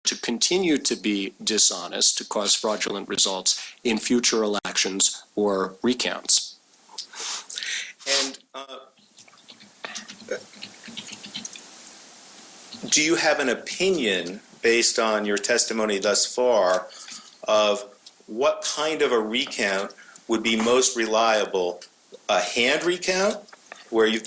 to continue to be dishonest, to cause fraudulent results in future elections or recounts. And do you have an opinion, based on your testimony thus far, of what kind of a recount would be most reliable? A hand recount, where the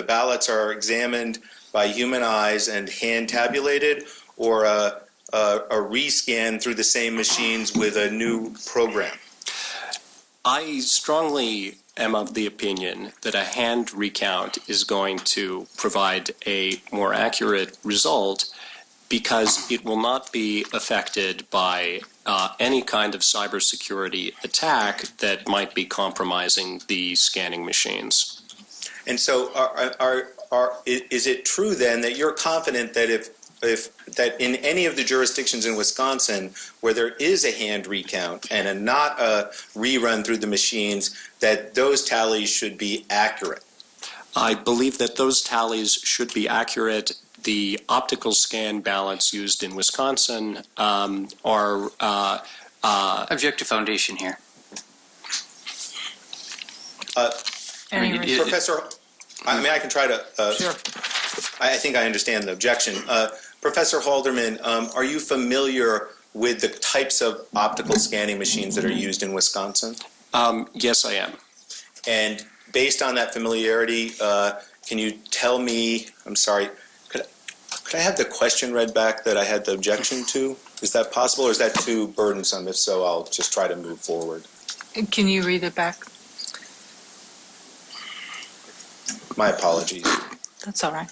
ballots are examined by human eyes and hand tabulated, or a rescan through the same machines with a new program? I strongly am of the opinion that a hand recount is going to provide a more accurate result because it will not be affected by any kind of cybersecurity attack that might be compromising the scanning machines. And so is it true then that you're confident that if that in any of the jurisdictions in Wisconsin where there is a hand recount and not a rerun through the machines, that those tallies should be accurate? I believe that those tallies should be accurate. The optical scan ballots used in Wisconsin are... Object to foundation here. Professor, I can try to... Sure. I think I understand the objection. Professor Halderman, are you familiar with the types of optical scanning machines that are used in Wisconsin? Yes, I am. And based on that familiarity, can you tell me, I'm sorry, could I have the question read back that I had the objection to? Is that possible, or is that too burdensome? If so, I'll just try to move forward. Can you read it back? My apologies. That's all right.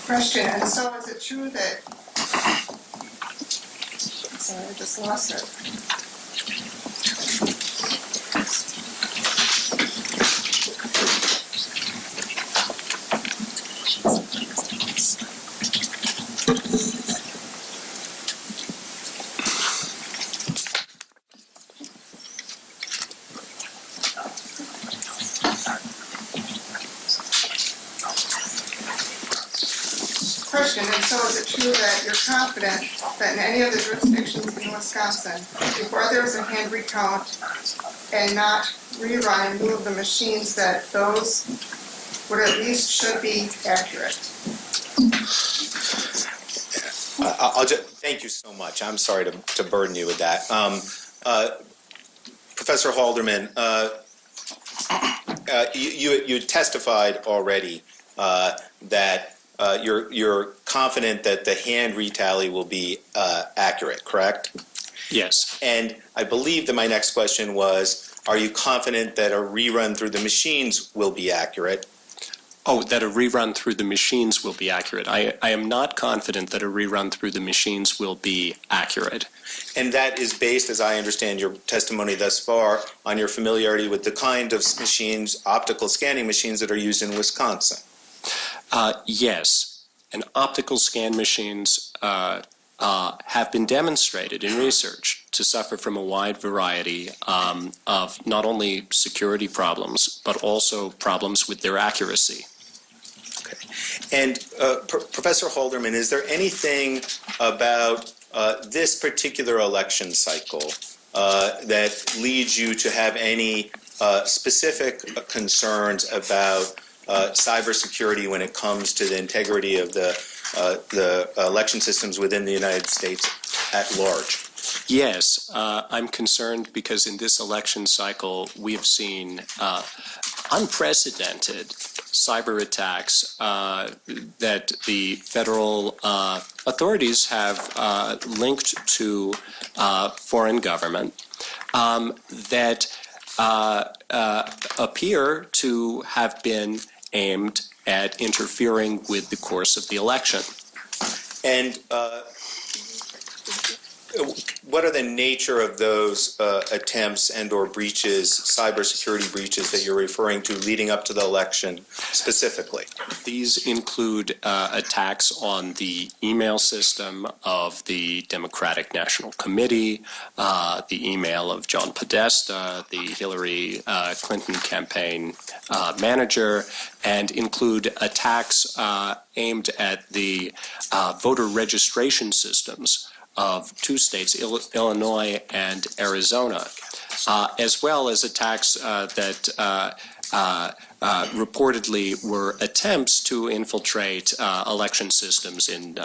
Question, and so is it true that, sorry, I just lost it. Question, and so is it true that you're confident that in any of the jurisdictions in Wisconsin, before there was a hand recount and not rerun and move the machines, that those would at least should be accurate? Thank you so much. I'm sorry to burden you with that. Professor Halderman, you testified already that you're confident that the hand retally will be accurate, correct? Yes. And I believe that my next question was, are you confident that a rerun through the machines will be accurate? Oh, that a rerun through the machines will be accurate. I am not confident that a rerun through the machines will be accurate. And that is based, as I understand your testimony thus far, on your familiarity with the kind of machines, optical scanning machines that are used in Wisconsin. Yes, and optical scan machines have been demonstrated in research to suffer from a wide variety of not only security problems, but also problems with their accuracy. Okay. And Professor Halderman, is there anything about this particular election cycle that leads you to have any specific concerns about cybersecurity when it comes to the integrity of the election systems within the United States at large? Yes, I'm concerned because in this election cycle we have seen unprecedented cyber attacks that the federal authorities have linked to foreign government that appear to have been aimed at interfering with the course of the election. And what are the nature of those attempts and/or breaches, cybersecurity breaches that you're referring to leading up to the election specifically? These include attacks on the email system of the Democratic National Committee, the email of John Podesta, the Hillary Clinton campaign manager, and include attacks aimed at the voter registration systems of two states, Illinois and Arizona, as well as attacks that reportedly were attempts to infiltrate election systems in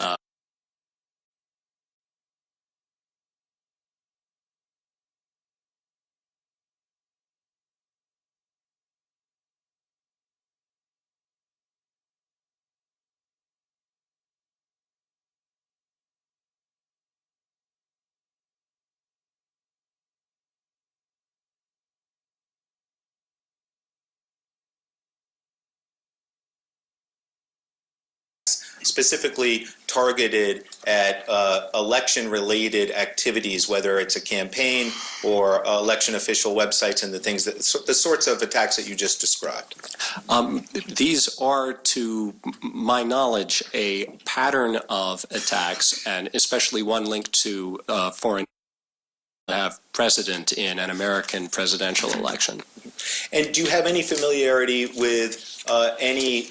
specifically targeted at election-related activities, whether it's a campaign or election official websites and the things that the sorts of attacks that you just described. These are, to my knowledge, a pattern of attacks, and especially one linked to foreign precedent in an American presidential election. And do you have any familiarity with any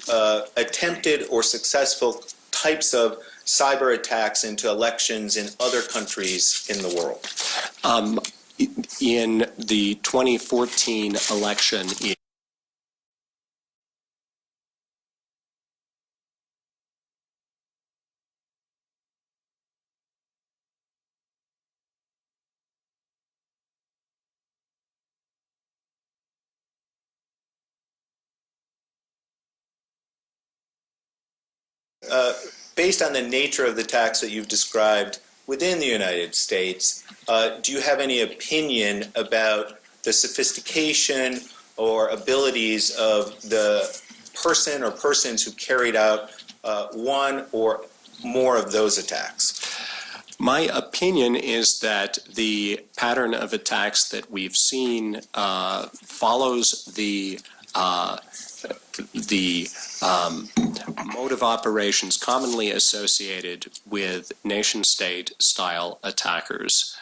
attempted or successful types of cyber attacks into elections in other countries in the world? In the 2014 election, based on the nature of the attacks that you've described within the United States, do you have any opinion about the sophistication or abilities of the person or persons who carried out one or more of those attacks? my opinion is that the pattern of attacks that we've seen follows the mode of operations commonly associated with nation-state style attackers,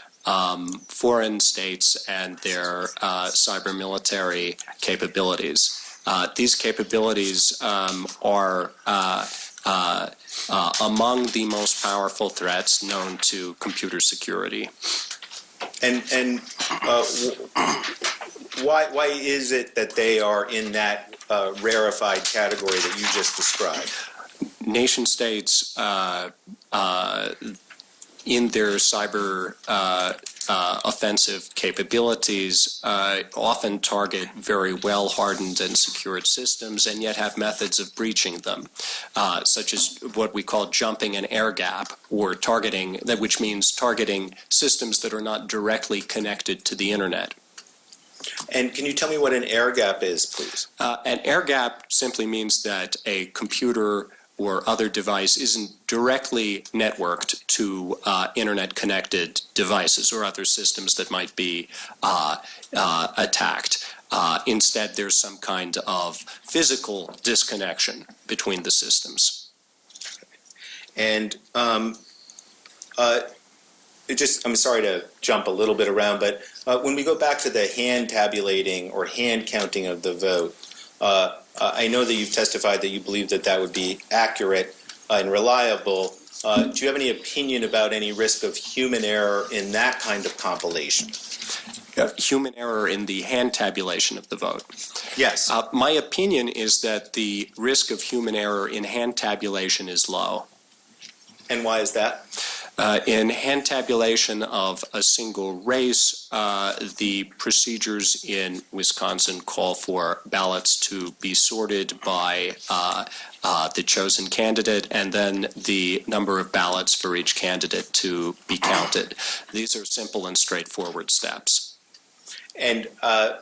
foreign states and their cyber military capabilities. These capabilities are among the most powerful threats known to computer security. And why is it that they are in that rarefied category that you just described? Nation states, in their cyber offensive capabilities, often target very well hardened and secured systems, and yet have methods of breaching them, such as what we call jumping an air gap, or targeting, which means targeting systems that are not directly connected to the internet. And can you tell me what an air gap is, please? An air gap simply means that a computer or other device isn't directly networked to internet-connected devices or other systems that might be attacked. Instead, there's some kind of physical disconnection between the systems. And I'm sorry to jump a little bit around, but when we go back to the hand tabulating or hand counting of the vote, I know that you've testified that you believe that that would be accurate and reliable. Do you have any opinion about any risk of human error in that kind of compilation? Human error in the hand tabulation of the vote. Yes. My opinion is that the risk of human error in hand tabulation is low. And why is that? In hand tabulation of a single race, the procedures in Wisconsin call for ballots to be sorted by the chosen candidate, and then the number of ballots for each candidate to be counted. These are simple and straightforward steps. And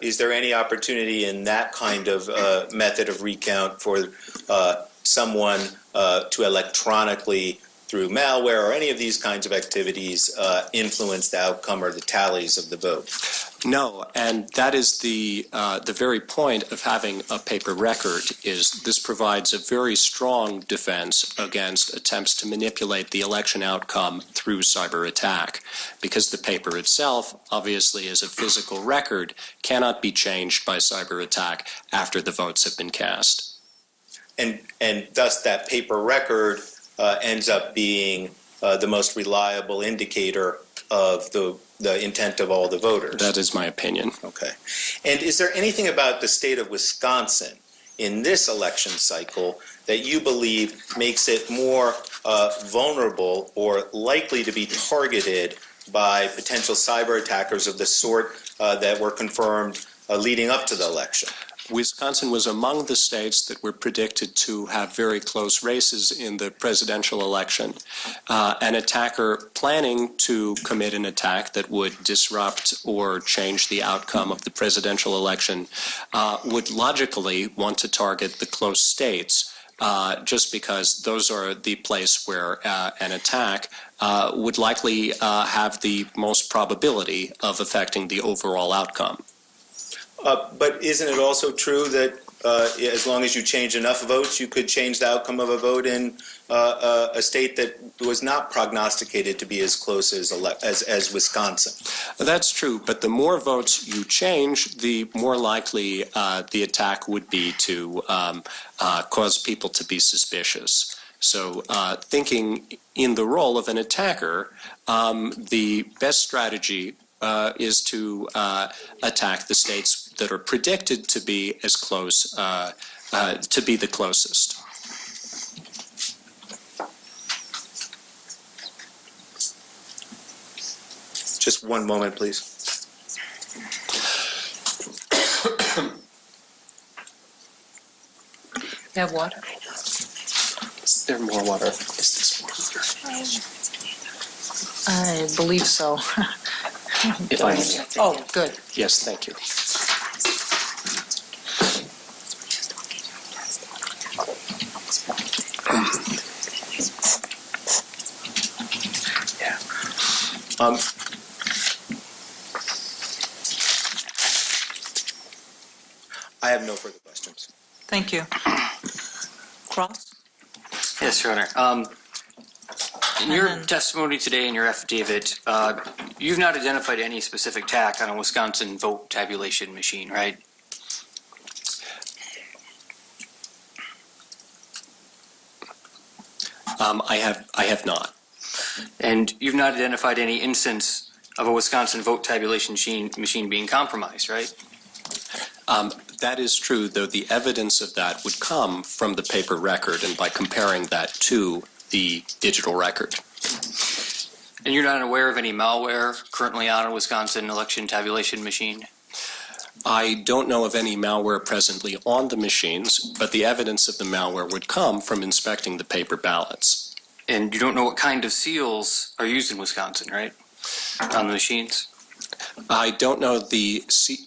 is there any opportunity in that kind of method of recount for someone to electronically, through malware or any of these kinds of activities, influence the outcome or the tallies of the vote? No, and that is the very point of having a paper record. Is this provides a very strong defense against attempts to manipulate the election outcome through cyber attack, because the paper itself, obviously as a physical record, cannot be changed by cyber attack after the votes have been cast. And thus that paper record ends up being the most reliable indicator of the intent of all the voters. That is my opinion. Okay. And is there anything about the state of Wisconsin in this election cycle that you believe makes it more vulnerable or likely to be targeted by potential cyber attackers of the sort that were confirmed leading up to the election? Wisconsin was among the states that were predicted to have very close races in the presidential election. An attacker planning to commit an attack that would disrupt or change the outcome of the presidential election would logically want to target the close states, just because those are the place where an attack would likely have the most probability of affecting the overall outcome. But isn't it also true that as long as you change enough votes, you could change the outcome of a vote in a state that was not prognosticated to be as close as Wisconsin? That's true, but the more votes you change, the more likely the attack would be to cause people to be suspicious. So thinking in the role of an attacker, the best strategy is to attack the states that are predicted to be as close, to be the closest. Just one moment, please. You have water? Is there more water? Is this more water? I believe so. If I may. Oh, good. Yes, thank you. I have no further questions. Thank you. Cross? Yes, Your Honor. In your then- testimony today in your affidavit, you've not identified any specific attack on a Wisconsin vote tabulation machine, right? I have not. And you've not identified any instance of a Wisconsin vote tabulation machine being compromised, right? That is true, though the evidence of that would come from the paper record and by comparing that to the digital record. And you're not aware of any malware currently on a Wisconsin election tabulation machine? I don't know of any malware presently on the machines, but the evidence of the malware would come from inspecting the paper ballots. And you don't know what kind of seals are used in Wisconsin, right? On the machines? I don't know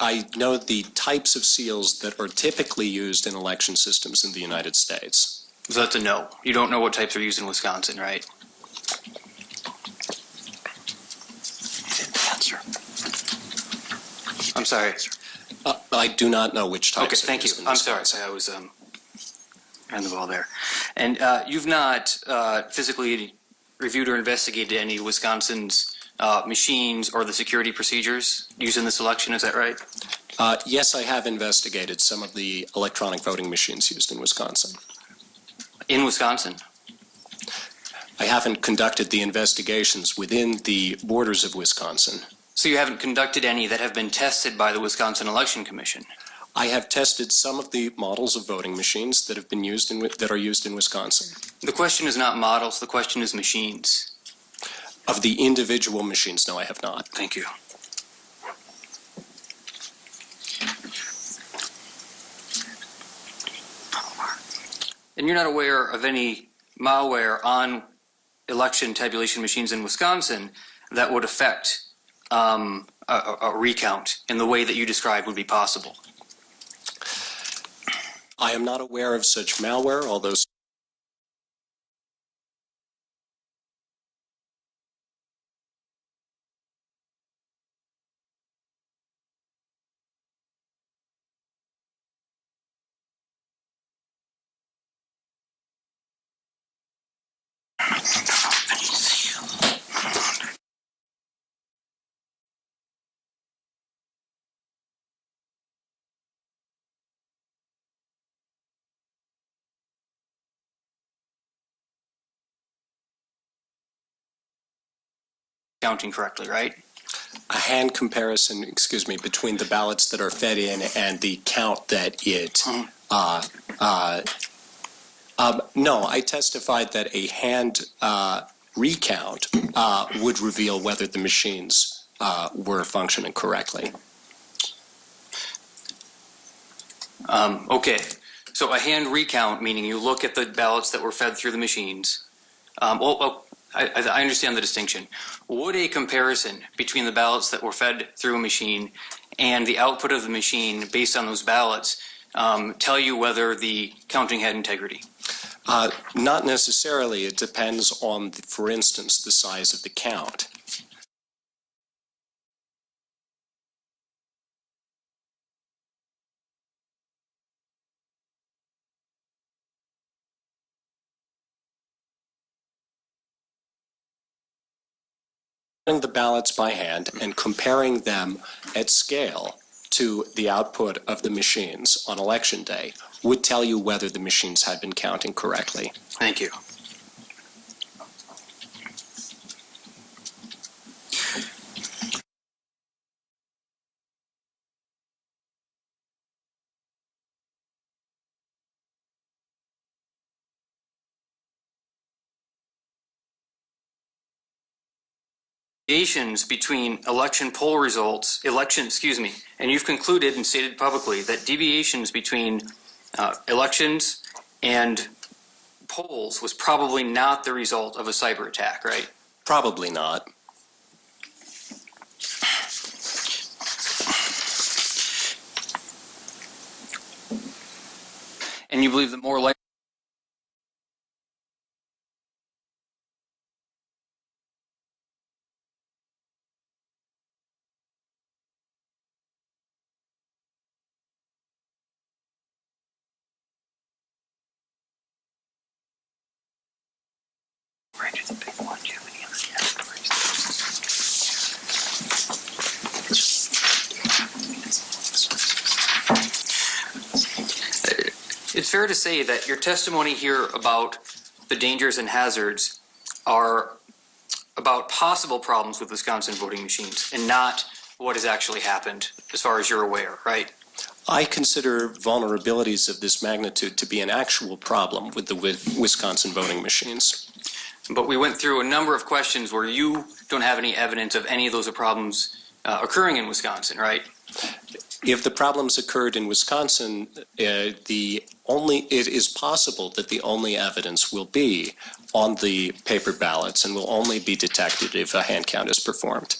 I know the types of seals that are typically used in election systems in the United States. So that's a no. You don't know what types are used in Wisconsin, right? I'm sorry. I do not know which types. Okay, thank you. I'm sorry. I was on the ball there. And you've not physically reviewed or investigated any of Wisconsin's machines or the security procedures used in this election, is that right? Yes, I have investigated some of the electronic voting machines used in Wisconsin. In Wisconsin? I haven't conducted the investigations within the borders of Wisconsin. So you haven't conducted any that have been tested by the Wisconsin Election Commission? I have tested some of the models of voting machines that have been used that are used in Wisconsin. The question is not models, the question is machines. Of the individual machines, no, I have not. Thank you. And you're not aware of any malware on election tabulation machines in Wisconsin that would affect a recount in the way that you described would be possible? I am not aware of such malware, although Counting correctly, right? a hand comparison, between the ballots that are fed in and the count that it. No, I testified that a hand recount would reveal whether the machines were functioning correctly. Okay, so a hand recount, meaning you look at the ballots that were fed through the machines. I understand the distinction. Would a comparison between the ballots that were fed through a machine and the output of the machine based on those ballots tell you whether the counting had integrity? Not necessarily. It depends on, for instance, the size of the count. The ballots by hand and comparing them at scale to the output of the machines on election day would tell you whether the machines had been counting correctly. Thank you. Deviations between election results, and you've concluded and stated publicly that deviations between elections and polls was probably not the result of a cyber attack, right? Probably not. And you believe that more likely it's fair to say that your testimony here about the dangers and hazards are about possible problems with Wisconsin voting machines and not what has actually happened as far as you're aware, right? I consider vulnerabilities of this magnitude to be an actual problem with the Wisconsin voting machines. But we went through a number of questions where you don't have any evidence of any of those problems occurring in Wisconsin, right? If the problems occurred in Wisconsin, it is possible that the only evidence will be on the paper ballots and will only be detected if a hand count is performed.